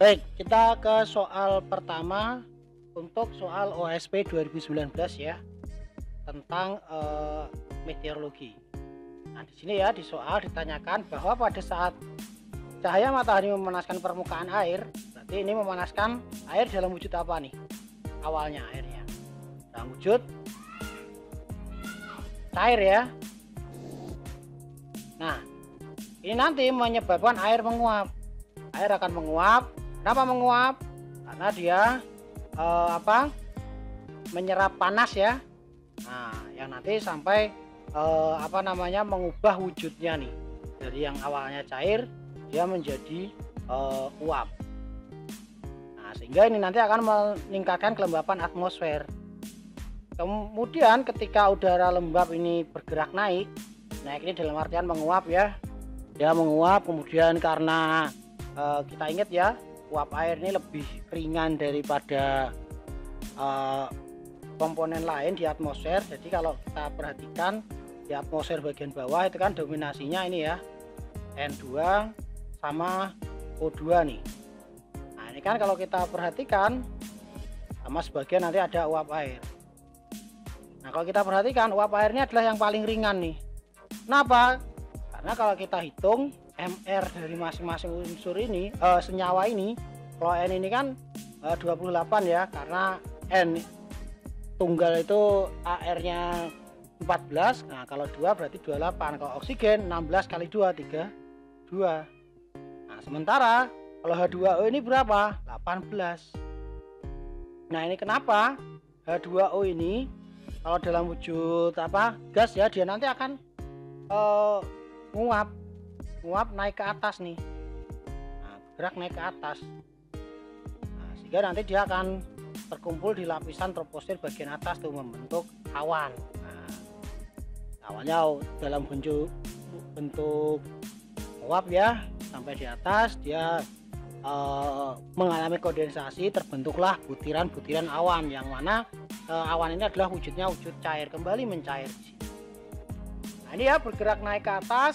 Baik, kita ke soal pertama untuk soal OSP 2019 ya, tentang meteorologi. Nah, di sini ya di soal ditanyakan bahwa pada saat cahaya matahari memanaskan permukaan air, berarti ini memanaskan air dalam wujud apa nih? Awalnya airnya dalam wujud cair ya. Nah, ini nanti menyebabkan air menguap. Air akan menguap. Kenapa menguap? Karena dia menyerap panas ya. Nah, yang nanti sampai mengubah wujudnya nih. Dari yang awalnya cair dia menjadi uap. Nah, sehingga ini nanti akan meningkatkan kelembapan atmosfer. Kemudian ketika udara lembab ini bergerak naik ini dalam artian menguap ya. Dia menguap, kemudian karena kita ingat ya, uap air ini lebih ringan daripada komponen lain di atmosfer. Jadi kalau kita perhatikan di atmosfer bagian bawah itu kan dominasinya ini ya, N2 sama O2 nih. Nah, ini kan kalau kita perhatikan sama sebagian nanti ada uap air. Nah, kalau kita perhatikan uap airnya adalah yang paling ringan nih. Kenapa? Karena kalau kita hitung MR dari masing-masing unsur ini, senyawa ini, kalau N ini kan 28 ya, karena N tunggal itu AR-nya 14. Nah, kalau 2 berarti 28. Kalau oksigen 16 kali 2 32. Nah, sementara kalau H2O ini berapa? 18. Nah, ini kenapa H2O ini kalau dalam wujud gas ya, dia nanti akan nguap naik ke atas nih. Nah, bergerak naik ke atas. Nah, sehingga nanti dia akan terkumpul di lapisan troposfer bagian atas tuh membentuk awan. Nah, awannya dalam bentuk uap ya, sampai di atas dia mengalami kondensasi, terbentuklah butiran-butiran awan, yang mana awan ini adalah wujudnya wujud cair, kembali mencair di sini. Nah, ini ya bergerak naik ke atas,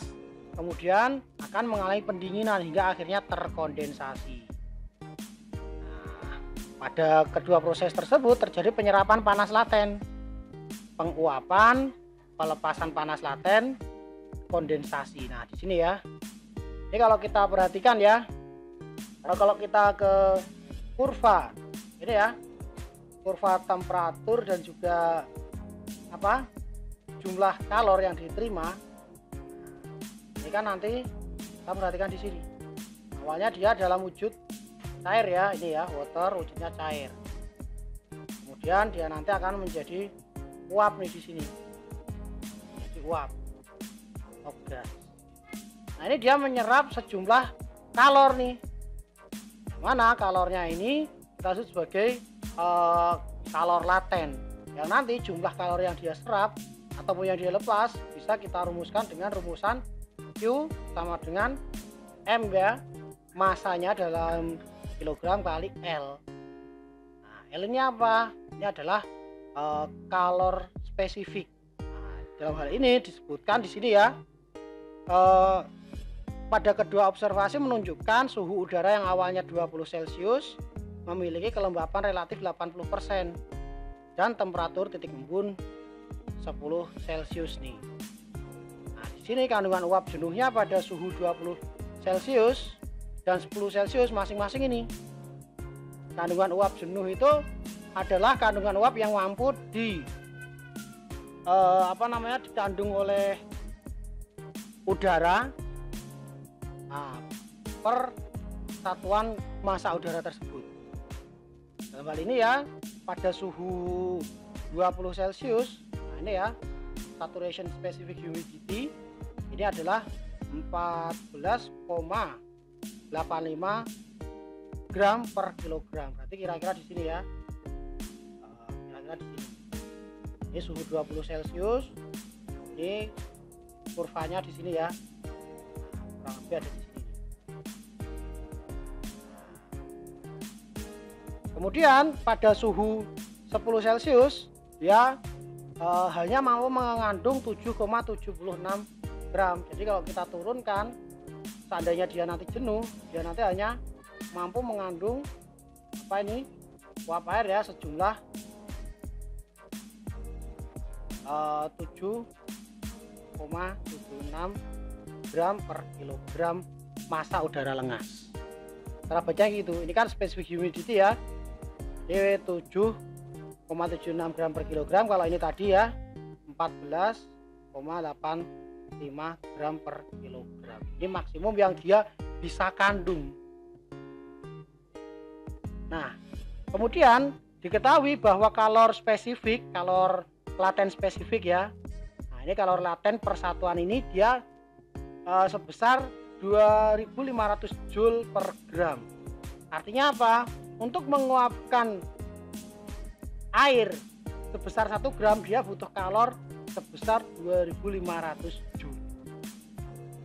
kemudian akan mengalami pendinginan hingga akhirnya terkondensasi. Nah, pada kedua proses tersebut terjadi penyerapan panas laten, penguapan, pelepasan panas laten, kondensasi. Nah, di sini ya. Ini kalau kita perhatikan ya, kalau kita ke kurva ini ya, kurva temperatur dan juga jumlah kalor yang diterima. Ini kan nanti kita perhatikan di sini. Awalnya dia dalam wujud cair ya, ini ya, water, wujudnya cair. Kemudian dia nanti akan menjadi uap nih di sini. Jadi uap. Gas. Nah, ini dia menyerap sejumlah kalor nih. Mana kalornya ini kita sebut sebagai kalor laten. Yang nanti jumlah kalor yang dia serap ataupun yang dia lepas bisa kita rumuskan dengan rumusan Q sama dengan M ya, masanya dalam kilogram kali L. Nah, L ini apa? Ini adalah kalor spesifik. Nah, dalam hal ini disebutkan di sini ya, pada kedua observasi menunjukkan suhu udara yang awalnya 20 Celcius memiliki kelembapan relatif 80% dan temperatur titik embun 10 Celcius nih. Nah, di sini kandungan uap jenuhnya pada suhu 20 Celcius dan 10 Celcius masing-masing ini. Kandungan uap jenuh itu adalah kandungan uap yang mampu dikandung oleh udara per satuan massa udara tersebut. Dalam hal ini ya, pada suhu 20 Celcius, nah ini ya, saturation specific humidity ini adalah 14,85 gram per kilogram. Berarti kira-kira di sini ya, kira-kira di sini. Ini suhu 20 Celcius, ini kurvanya di sini ya, kurang lebih ada di sini. Kemudian pada suhu 10 Celcius dia hanya mampu mengandung 7,76 gram. Jadi kalau kita turunkan, seandainya dia nanti jenuh, dia nanti hanya mampu mengandung apa ini uap air ya sejumlah 7,76 gram per kilogram massa udara lengas. Cara baca gitu, ini kan specific humidity ya, ini 7,76 gram per kilogram. Kalau ini tadi ya 14,85 gram per kilogram. Ini maksimum yang dia bisa kandung. Nah, kemudian diketahui bahwa kalor spesifik, kalor laten spesifik ya. Nah, ini kalor laten persatuan ini dia sebesar 2500 joule per gram. Artinya apa? Untuk menguapkan air sebesar 1 gram dia butuh kalor sebesar 2500 joule.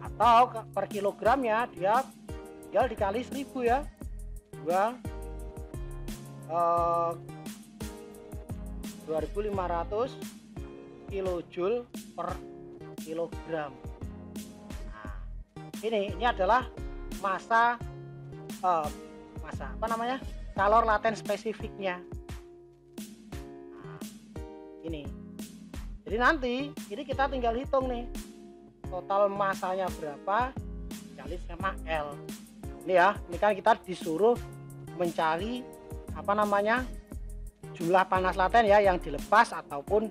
Atau per kilogramnya dia tinggal dikali 1000 ya. 2500 kilojoule per kilogram. Nah, ini adalah massa apa namanya? Kalor laten spesifiknya. Nah, ini. Jadi nanti ini kita tinggal hitung nih. Total massanya berapa dikali sama L. Ini ya, ini kan kita disuruh mencari apa namanya? Jumlah panas laten ya yang dilepas ataupun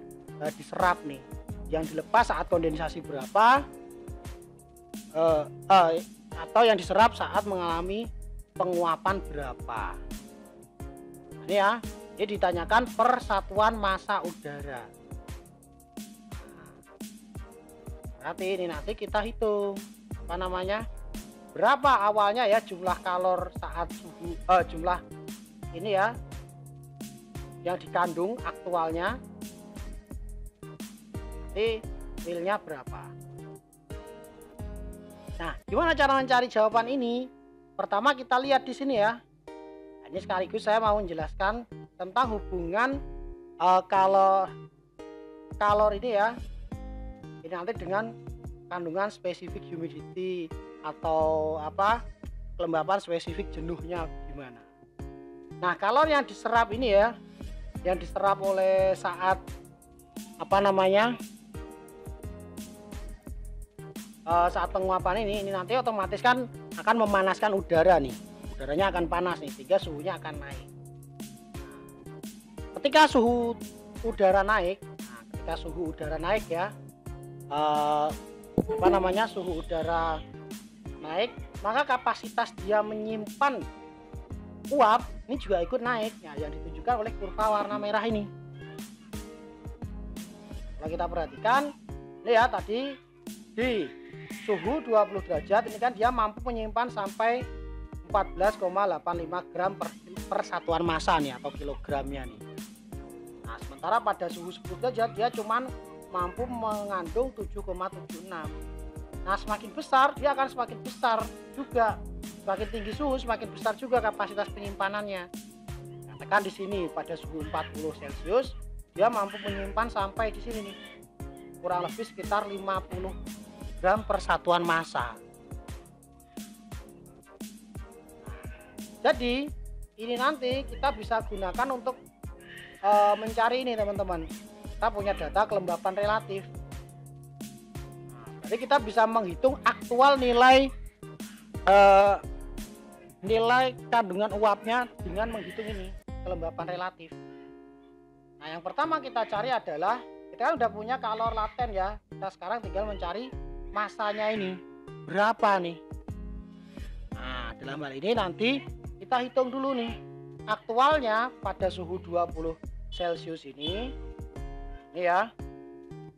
diserap nih. Yang dilepas saat kondensasi berapa, atau yang diserap saat mengalami penguapan berapa. Ini ya, ini ditanyakan per satuan massa udara. Berarti ini nanti kita hitung apa namanya, berapa awalnya ya jumlah kalor saat suhu jumlah ini ya yang dikandung aktualnya, nanti milnya berapa. Nah, gimana cara mencari jawaban ini? Pertama kita lihat di sini ya. Nah, ini sekaligus saya mau menjelaskan tentang hubungan kalor ini ya. Ini nanti dengan kandungan spesifik humidity atau apa kelembapan spesifik jenuhnya gimana. Nah, kalor yang diserap ini ya, yang diserap oleh saat apa namanya saat penguapan ini nanti otomatis kan akan memanaskan udara nih, udaranya akan panas nih sehingga suhunya akan naik. Ketika suhu udara naik, ya apa namanya suhu udara naik, maka kapasitas dia menyimpan uap ini juga ikut naik ya, yang ditunjukkan oleh kurva warna merah ini. Kalau kita perhatikan ini ya, tadi di suhu 20 derajat ini kan dia mampu menyimpan sampai 14,85 gram per satuan massa nih atau kilogramnya nih. Nah, sementara pada suhu 10 derajat dia cuman mampu mengandung 7,76. Nah, semakin besar dia akan semakin besar juga. Semakin tinggi suhu semakin besar juga kapasitas penyimpanannya. Katakan di sini pada suhu 40 Celcius dia mampu menyimpan sampai di sini nih, kurang lebih sekitar 50 gram per satuan massa. Jadi ini nanti kita bisa gunakan untuk mencari ini teman-teman. Kita punya data kelembapan relatif. Jadi kita bisa menghitung aktual nilai kandungan uapnya dengan menghitung ini kelembapan relatif. Nah, yang pertama kita cari adalah, kita kan udah punya kalor laten ya, kita sekarang tinggal mencari massanya ini berapa nih. Nah, dalam hal ini nanti kita hitung dulu nih aktualnya pada suhu 20 Celcius ini ya,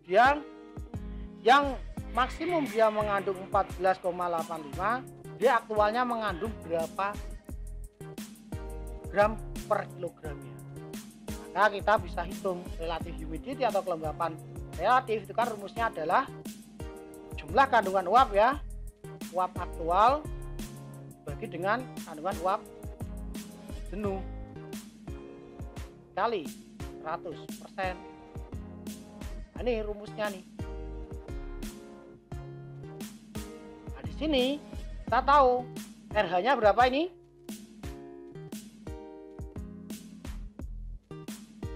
yang maksimum dia mengandung 14,85, dia aktualnya mengandung berapa gram per kilogramnya. Maka kita bisa hitung relative humidity atau kelembapan relatif. Itu kan rumusnya adalah jumlah kandungan uap ya, uap aktual bagi dengan kandungan uap jenuh kali 100%. Nah, ini rumusnya nih. Nah, di sini kita tahu RH-nya berapa ini?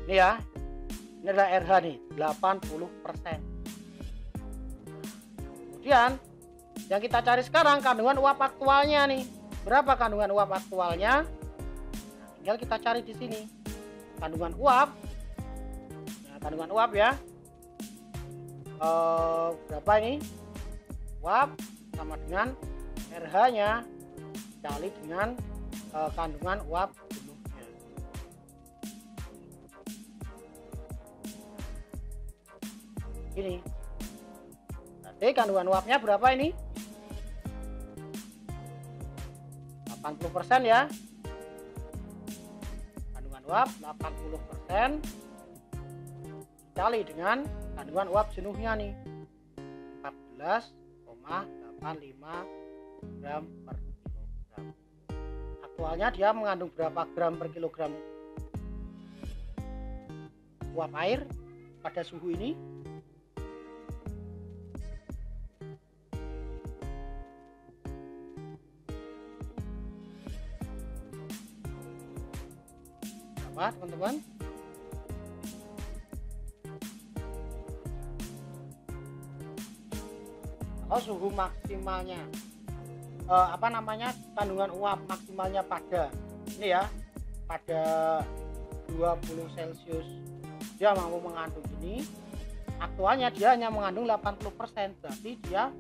Ini ya, ini adalah RH nih, 80%. Kemudian yang kita cari sekarang kandungan uap aktualnya nih. Berapa kandungan uap aktualnya? Nah, tinggal kita cari di sini. Kandungan uap. Nah, kandungan uap ya. Berapa ini? Uap sama dengan RH-nya dikali dengan kandungan uap jenuhnya. Ini. Berarti kandungan uapnya berapa ini? 80% ya. Kandungan uap 80% dikali dengan kandungan uap jenuhnya nih, 14,85 gram per kilogram. Aktualnya dia mengandung berapa gram per kilogram uap air pada suhu ini? Berapa teman-teman? Kalau suhu maksimalnya kandungan uap maksimalnya pada ini ya, pada 20 Celcius dia mampu mengandung ini, aktualnya dia hanya mengandung 80%, berarti dia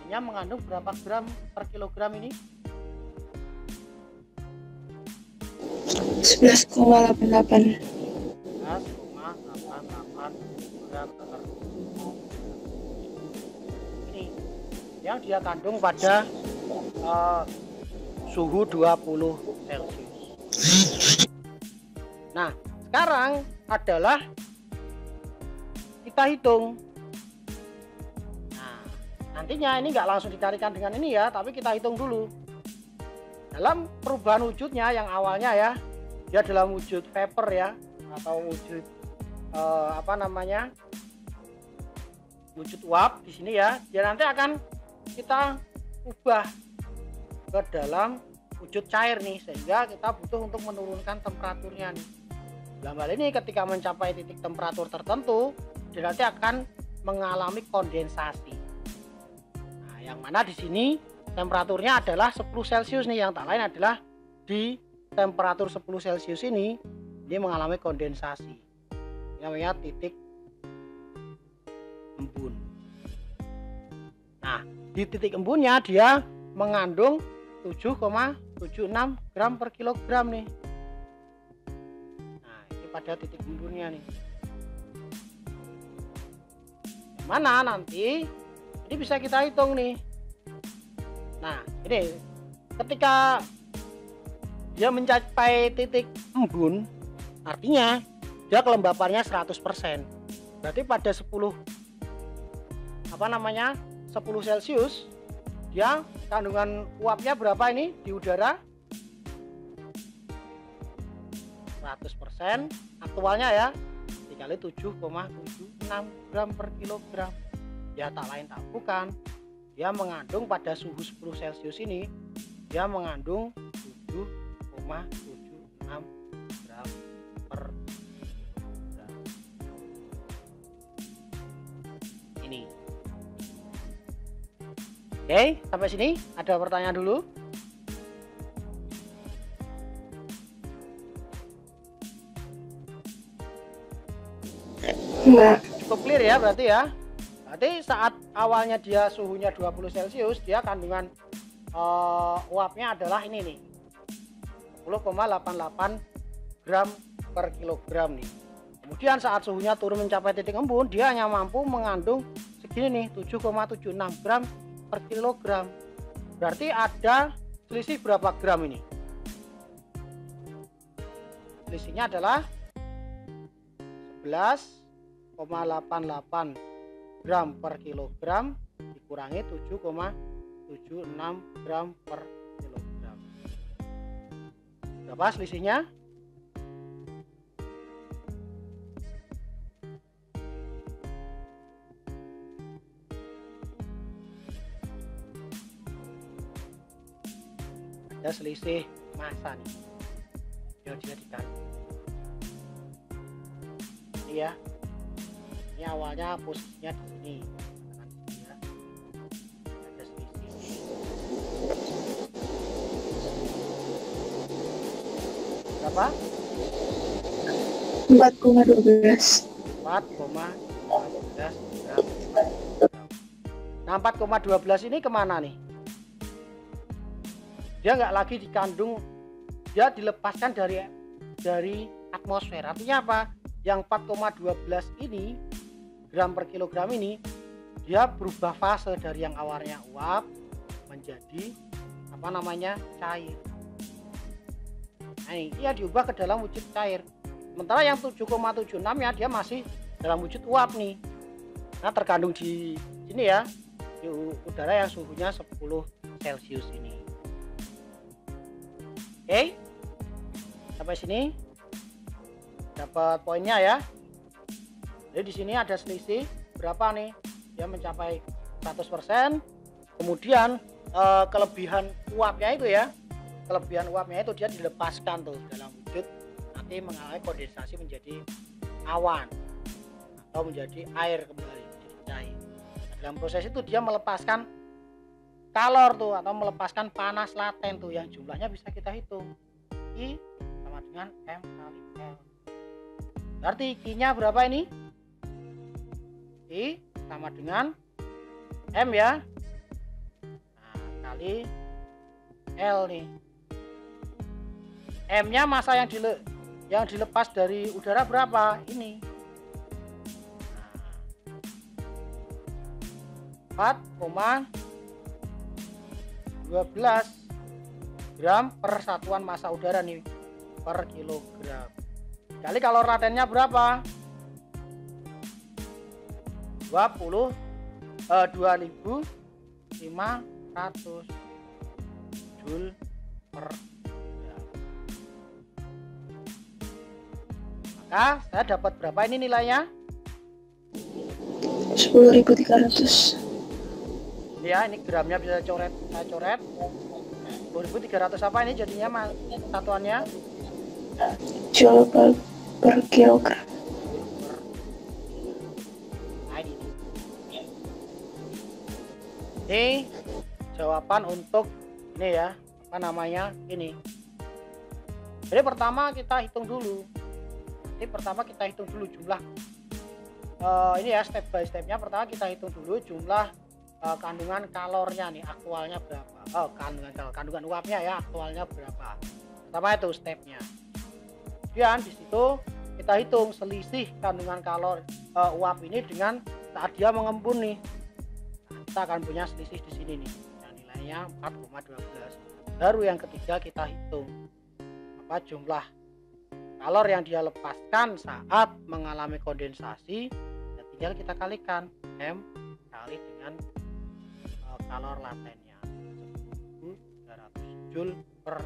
hanya mengandung berapa gram per kilogram ini? 11,88 gram per ini yang dia kandung pada suhu 20 Celcius. Nah, sekarang adalah kita hitung. Nah, nantinya ini nggak langsung dicarikan dengan ini ya, tapi kita hitung dulu. Dalam perubahan wujudnya yang awalnya ya, dia dalam wujud vapor ya, atau wujud wujud uap di sini ya, dia nanti akan kita ubah ke dalam wujud cair nih, sehingga kita butuh untuk menurunkan temperaturnya nih. Dalam hal ini ketika mencapai titik temperatur tertentu, dia nanti akan mengalami kondensasi. Nah, yang mana di sini temperaturnya adalah 10 Celcius nih, yang tak lain adalah di temperatur 10 Celcius ini dia mengalami kondensasi. Ini namanya titik embun. Nah, di titik embunnya dia mengandung 7,76 gram per kilogram nih. Nah, ini pada titik embunnya nih. Mana nanti ini bisa kita hitung nih. Nah, ini ketika dia mencapai titik embun, artinya dia kelembapannya 100%. Berarti pada 10 Celcius dia kandungan uapnya berapa ini di udara? 100%, aktualnya ya dikali 7,76 gram per kilogram. Ya tak lain tak bukan, dia mengandung pada suhu 10 Celcius ini, dia mengandung 7,76 gram per kilogram. Ini. Oke, sampai sini ada pertanyaan dulu? Enggak. Cukup clear ya berarti ya. Berarti saat awalnya dia suhunya 20 Celcius, dia kandungan uapnya adalah ini nih, 10,88 gram per kilogram nih. Kemudian saat suhunya turun mencapai titik embun, dia hanya mampu mengandung segini nih, 7,76 gram per kilogram. Berarti ada selisih berapa gram ini? Selisihnya adalah 11,88 gram per kilogram dikurangi 7,76 gram per kilogram. Berapa selisihnya? Ada selisih massa nih, dia dikali. ya. Ini awalnya posisinya di sini. Ya. Ada selisih. Berapa? 4,12. 4,12 gram. Nah 4,12 ini kemana nih? Dia nggak lagi dikandung, dia dilepaskan dari atmosfer. Artinya apa? Yang 4,12 ini gram per kilogram ini dia berubah fase dari yang awalnya uap menjadi apa namanya cair. Nah ini dia diubah ke dalam wujud cair. Sementara yang 7,76 ya dia masih dalam wujud uap nih. Nah terkandung di sini ya, di udara yang suhunya 10 Celcius ini. Oke, sampai sini dapat poinnya ya. Jadi di sini ada selisih berapa nih? Dia mencapai 100%. Kemudian kelebihan uapnya itu ya, kelebihan uapnya itu dia dilepaskan tuh dalam wujud nanti mengalami kondensasi menjadi awan atau menjadi air kembali menjadi cair. Nah, dalam proses itu dia melepaskan kalor tuh atau melepaskan panas laten tuh yang jumlahnya bisa kita hitung. I sama dengan M kali L. Berarti Q-nya berapa ini? I sama dengan M ya. Nah, kali L nih. M-nya massa yang dilepas dari udara berapa? Ini. Nah, 4,12 gram per satuan massa udara nih per kilogram. Kali kalor latennya berapa? 2500 Joule per gram. Maka saya dapat berapa ini nilainya? 10.300. Ya ini gramnya bisa saya coret 10.300 apa ini jadinya satuannya? Joule per kilogram. Nah, ini jawaban untuk ini ya, apa namanya ini. Jadi pertama kita hitung dulu. Jumlah ini ya, step by stepnya. Pertama kita hitung dulu jumlah kandungan kalornya nih, aktualnya berapa. Kandungan uapnya ya, aktualnya berapa. Pertama itu stepnya. Kemudian di situ kita hitung selisih kandungan kalor uap ini dengan saat dia mengembun nih. Nah, kita akan punya selisih di sini nih, yang nilainya 4,12. Baru yang ketiga kita hitung apa jumlah kalor yang dia lepaskan saat mengalami kondensasi, dan tinggal kita kalikan M kali dengan kalor latennya 1300 Joule per